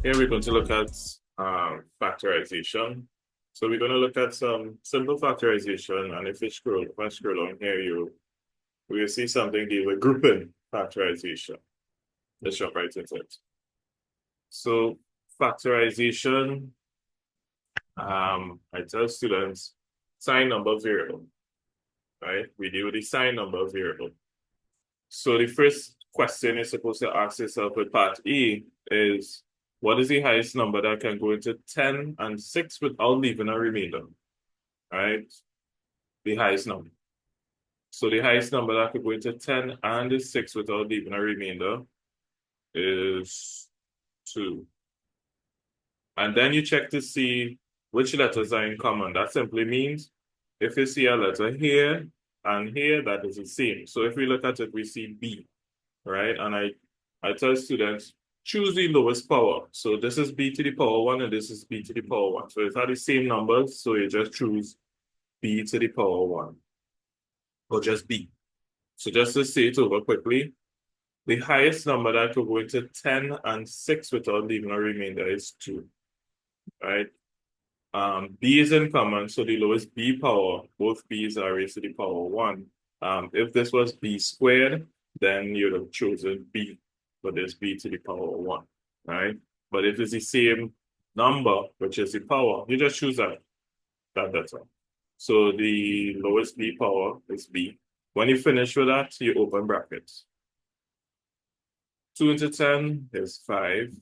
Here we're going to look at factorization. So we're going to look at some simple factorization, and if I scroll on here, you will see something deal with grouping factorization. Let's jump right into it. So factorization, I tell students sign number variable, right? We deal with the sign number variable. So the first question you're supposed to ask yourself with part E is, what is the highest number that can go into 10 and 6 without leaving a remainder, right? The highest number. So the highest number that could go into 10 and 6 without leaving a remainder is 2. And then you check to see which letters are in common. That simply means if you see a letter here and here, that is the same. So if we look at it, we see B, right? And I tell students, choose the lowest power. So this is B to the power 1 and this is B to the power 1. So it's not the same numbers, so you just choose B to the power 1 or just B. So just to say it over quickly, the highest number that could go into 10 and 6 without leaving a remainder is 2, right? B is in common, so the lowest B power, both B's are raised to the power 1. If this was B squared, then you'd have chosen B, but there's B to the power 1, right? But if it's the same number, which is the power, you just choose that's all. So the lowest B power is B. When you finish with that, you open brackets. 2 into 10 is 5.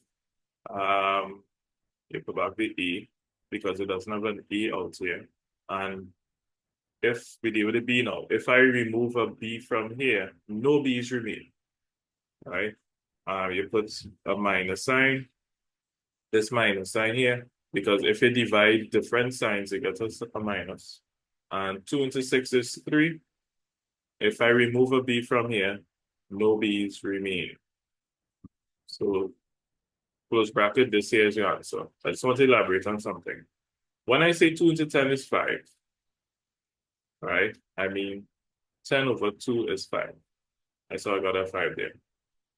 You put back the E because it doesn't have an E out here. And if we deal with a B now, if I remove a B from here, no B's remain, right? You put a minus sign, this minus sign here, because if you divide different signs, it gets us a minus. And 2 into 6 is 3. If I remove a B from here, no B's remain. So close bracket, this here is your answer. I just want to elaborate on something. When I say 2 into 10 is 5, right? I mean 10 over 2 is 5. I saw I got a 5 there.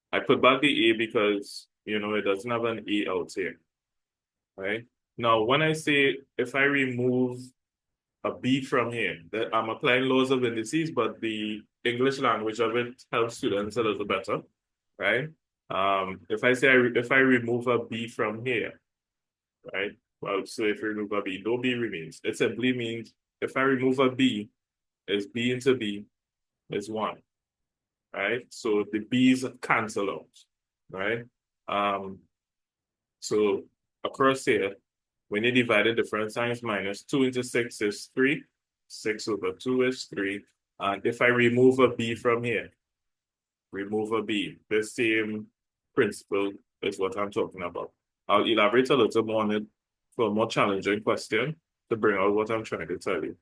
I put back the A because, it doesn't have an A out here, right? Now, when I say if I remove a B from here, that I'm applying laws of indices, but the English language of it helps students a little better, right? If I remove a B from here, right? Well, so if you remove a B, no B remains. It simply means if I remove a B, is B into B is 1, right? So the B's cancel out, right? So across here, when you divide the different signs, minus 2 into 6 is 3. 6 over 2 is 3. And if I remove a B from here, remove a B, the same principle is what I'm talking about. I'll elaborate a little more on it for a more challenging question to bring out what I'm trying to tell you.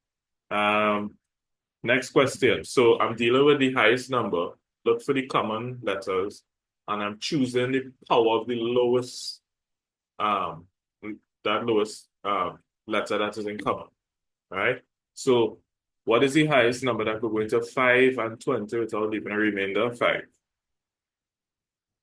Next question. So I'm dealing with the highest number. Look for the common letters, and I'm choosing the power of the lowest, letter that is in common. Right? So what is the highest number that could go into 5 and 20 without leaving a remainder? 5.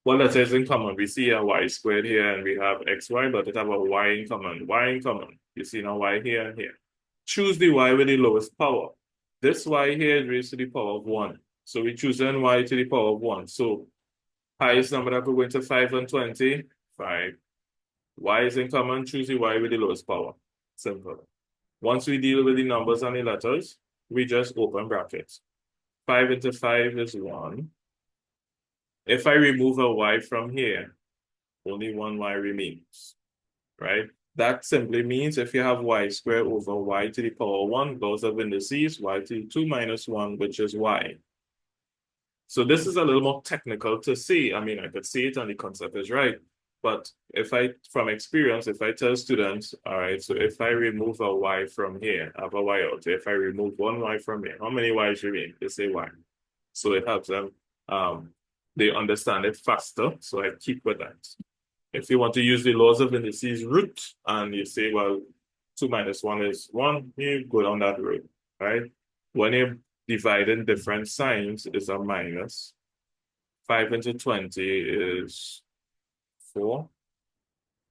What letter is in common? We see a y squared here, and we have xy, but it have a y in common. Y in common. You see now y here and here. Choose the y with the lowest power. This y here is raised to the power of 1. So we choose n y to the power of 1. So highest number that could go into 5 and 20, 5. Y is in common, choose the y with the lowest power. Simple. Once we deal with the numbers and the letters, we just open brackets. 5 into 5 is 1. If I remove a y from here, only one y remains, right? That simply means if you have y squared over y to the power 1, those are indices, y to the 2 minus 1, which is y. So this is a little more technical to see. I mean, I could see it and the concept is right. But from experience, if I tell students, all right, so if I remove a y from here, I have a y out. If I remove one y from here, how many y's remain? They say y. So it helps them, they understand it faster. So I keep with that. If you want to use the laws of indices root, and you say, well, 2 minus 1 is 1, you go down that road, right? When you're dividing different signs, it's a minus. 5 into 20 is 4.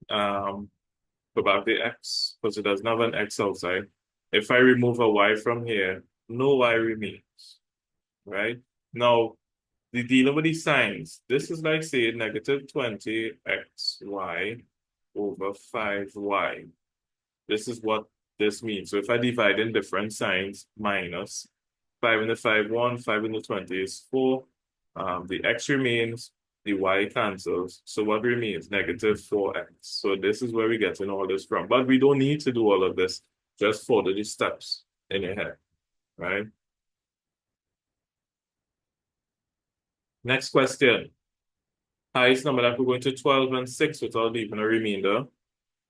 Go back the x, because it doesn't have an x outside. If I remove a y from here, no y remains, right? Now, the dealing with the signs, this is like, say, negative 20xy over 5y. This is what this means. So if I divide in different signs, minus 5 into 5, 1, 5 into 20 is 4. The x remains, the y cancels. So what remains? Negative 4x. So this is where we get in all this from. But we don't need to do all of this. Just follow the steps in your head, right? Next question. Highest number that we're going to 12 and 6 without leaving a remainder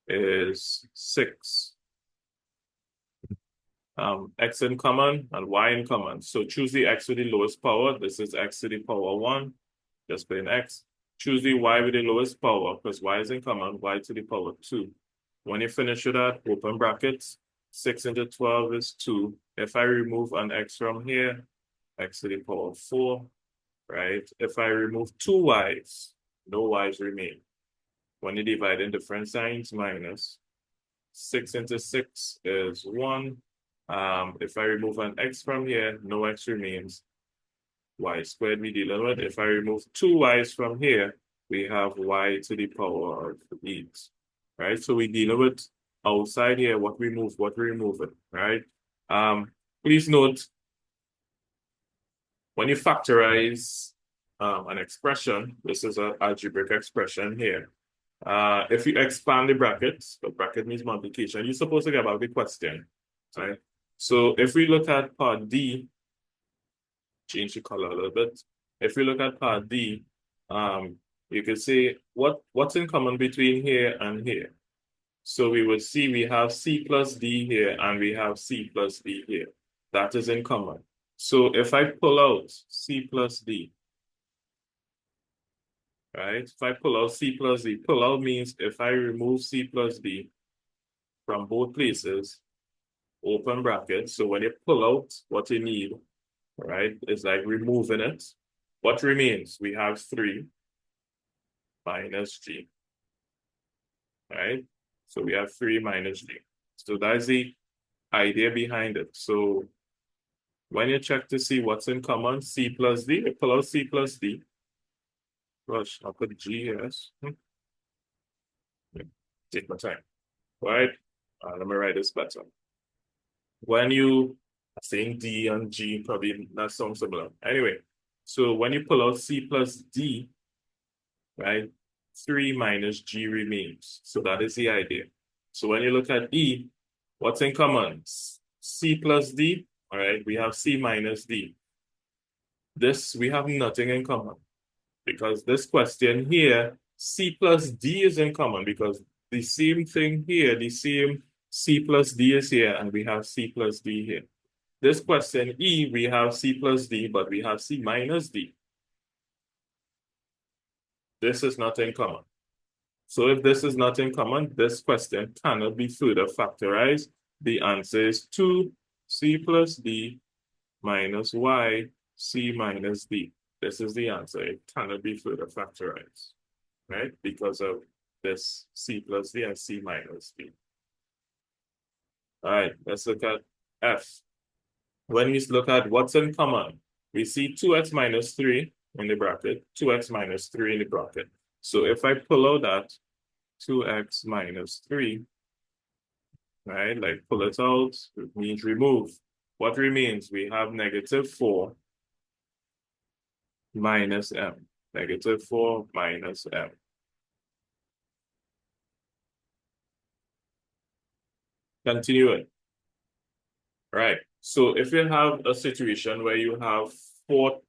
is 6. X in common and y in common. So choose the x with the lowest power. This is x to the power 1. Just put in x. Choose the y with the lowest power because y is in common, y to the power 2. When you finish with that, open brackets. 6 into 12 is 2. If I remove an x from here, x to the power 4, right? If I remove 2 y's, no y's remain. When you divide in different signs, minus. 6 into 6 is 1. If I remove an x from here, no x remains. Y squared we dealing with. If I remove 2 y's from here, we have y to the power of 8. Right? So we dealing with outside here, what we remove it, right? Please note, when you factorize an expression, this is an algebraic expression here. If you expand the brackets, the bracket means multiplication, you're supposed to get about the question, right? So if we look at part D, change the color a little bit. If we look at part D, you can see what's in common between here and here. So we would see we have C plus D here and we have C plus D here. That is in common. So if I pull out C plus D, right? If I pull out C plus D, pull out means if I remove C plus D from both places, open bracket. So when you pull out what you need, right, it's like removing it. What remains? We have 3 minus G, right? So we have 3 minus G. So that's the idea behind it. So when you check to see what's in common, C plus D, you pull out C plus D. Gosh, I'll put G, yes. Take my time, right? Let me write this better. When you saying D and G, probably that sounds similar. Anyway, so when you pull out C plus D, right, 3 minus G remains. So that is the idea. So when you look at E, what's in common? C plus D, all right, we have C minus D. This, we have nothing in common because this question here, C plus D is in common because the same thing here, the same C plus D is here and we have C plus D here. This question E, we have C plus D, but we have C minus D. This is not in common. So if this is not in common, this question cannot be further factorized. The answer is 2C plus D minus Y, C minus D. This is the answer. It cannot be further factorized, right? Because of this C plus D and C minus D. All right, let's look at F. When we look at what's in common, we see 2x minus 3 in the bracket, 2x minus 3 in the bracket. So if I pull out that 2x minus 3, right, like pull it out, it means remove. What remains? We have negative 4 minus m. Negative 4 minus m. Continuing. Right. So if you have a situation where you have 4,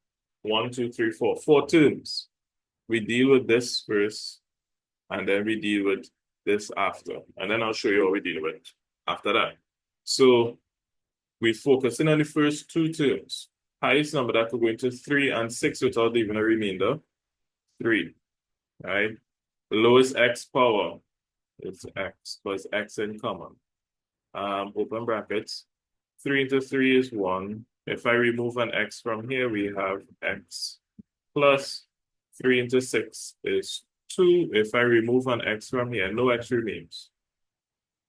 1, 2, 3, 4, 4 terms, we deal with this first, and then we deal with this after. And then I'll show you what we deal with after that. So we're focusing on the first 2 terms. Highest number that could go into 3 and 6 without leaving a remainder, 3, right? Lowest x power is x, plus x in common. Open brackets. 3 into 3 is 1. If I remove an x from here, we have x plus 3 into 6 is 2. If I remove an x from here, no x remains.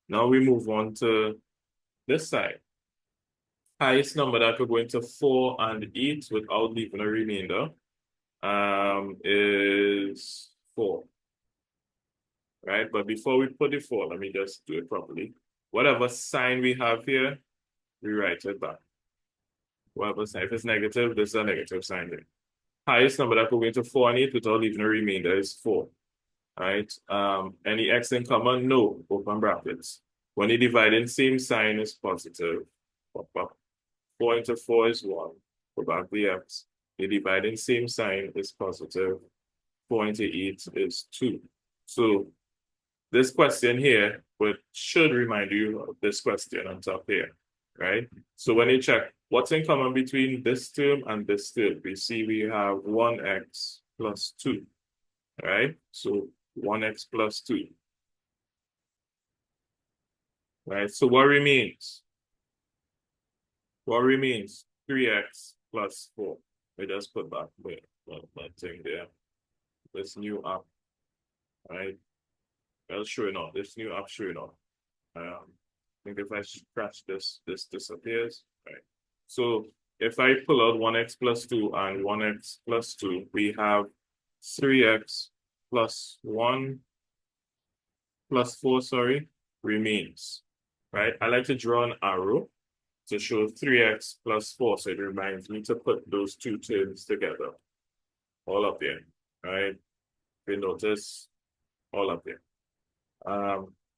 Now we move on to this side. Highest number that could go into 4 and 8 without leaving a remainder is 4. Right? But before we put the 4, let me just do it properly. Whatever sign we have here, we write it back. Whatever sign, if it's negative, this is a negative sign there. Highest number that could go into 4 and 8 without leaving a remainder is 4. Right? Any x in common? No, open brackets. When you divide in, same sign is positive. 4 into 4 is 1. Go back the x. You divide in, same sign is positive. 4 into 8 is 2. So this question here should remind you of this question on top here, right? So when you check what's in common between this term and this term, we see we have 1x plus 2, right? So 1x plus 2, right? So what remains? What remains? 3x plus 4. We just put back that thing there. This new up, right? Well, sure enough, this new up, sure enough. I think if I scratch this, this disappears, right? So if I pull out 1x plus 2 and 1x plus 2, we have 3x plus 1 plus 4, sorry, remains, right? I like to draw an arrow to show 3x plus 4, so it reminds me to put those two terms together, all up there, right? You notice, all up there.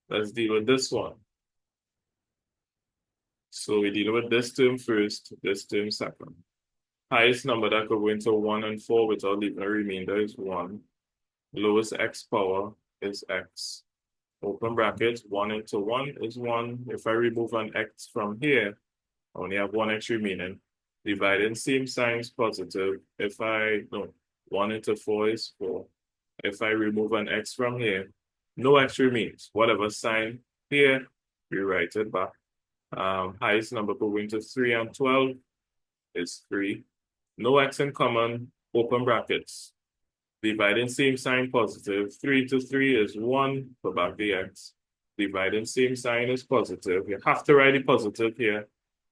Let's deal with this one. So we deal with this term first, this term second. Highest number that could go into 1 and 4 without leaving a remainder is 1. Lowest x power is x. Open bracket, 1 into 1 is 1. If I remove an x from here, I only have 1x remaining. Dividing, same sign is positive. 1 into 4 is 4. If I remove an x from here, no x remains. Whatever sign here, we write it back. Highest number going to 3 and 12 is 3. No x in common, open brackets. Dividing, same sign, positive. 3 to 3 is 1, put back the x. Dividing, same sign is positive. You have to write the positive here.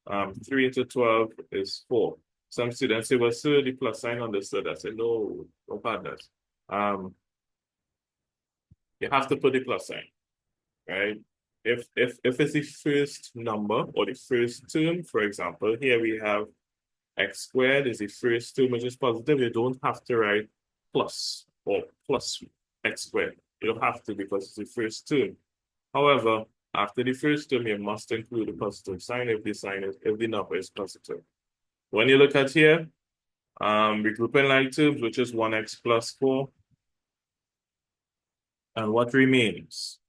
3 to 12 is 4. Some students say, well, sir, the plus sign understood. I said, no, don't pad that. You have to put the plus sign, right? If it's the first number or the first term, for example, here we have x squared is the first term, which is positive. You don't have to write plus or plus x squared. You don't have to because it's the first term. However, after the first term, you must include a positive sign if the number is positive. When you look at here, we group in like terms, which is 1x plus 4. And what remains?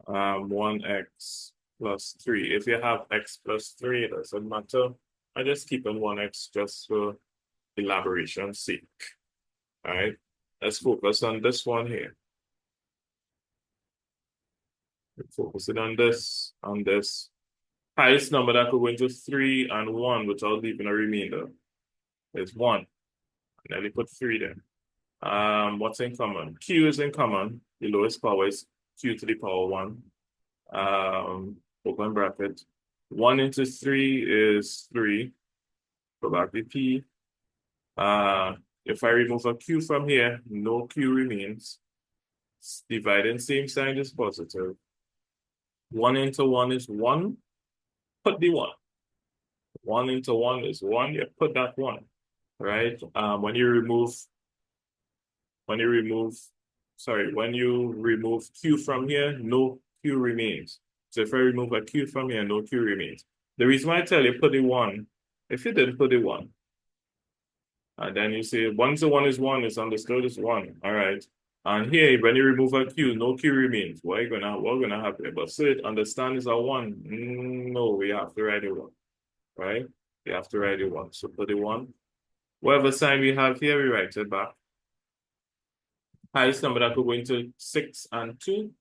1x plus 3. If you have x plus 3, it doesn't matter. I just keep in 1x just for elaboration's sake. All right, let's focus on this one here. Focusing on this, Highest number that could go into 3 and 1 without leaving a remainder is 1. And then we put 3 there. What's in common? Q is in common. The lowest power is q to the power 1. Open bracket. 1 into 3 is 3. Go back to p. If I remove a q from here, no q remains. Dividing, same sign is positive. 1 into 1 is 1. Put the 1. 1 into 1 is 1. You put that 1. Right? When you remove q from here, no q remains. So if I remove a q from here, no q remains. The reason why I tell you put the 1, if you didn't put the 1, and then you say 1 to 1 is 1, it's understood as 1. All right. And here, when you remove a q, no q remains. What gonna happen? But so it understand is a 1. No, we have to write a 1. Right? We have to write a 1. So put the 1. Whatever sign we have here, we write it back. Highest number that could go into 6 and 2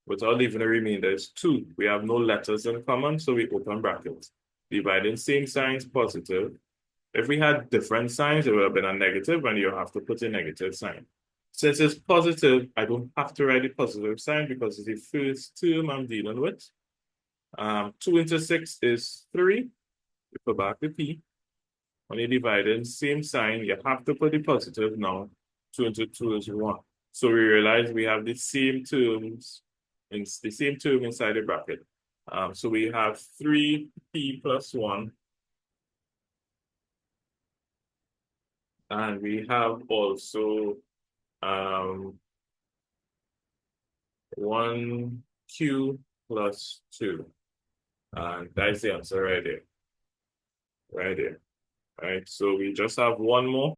without leaving a remainder is 2. We have no letters in common, so we open brackets. Dividing, same signs, positive. If we had different signs, it would have been a negative, and you have to put a negative sign. Since it's positive, I don't have to write the positive sign because it's the first term I'm dealing with. 2 into 6 is 3. You put back the P. When you divide in, same sign, you have to put the positive now. 2 into 2 is 1. So we realize we have the same terms, in the same term inside the bracket. So we have 3P plus 1. And we have also 1Q plus 2. And that's the answer right there. Right there. Right. So we just have one more.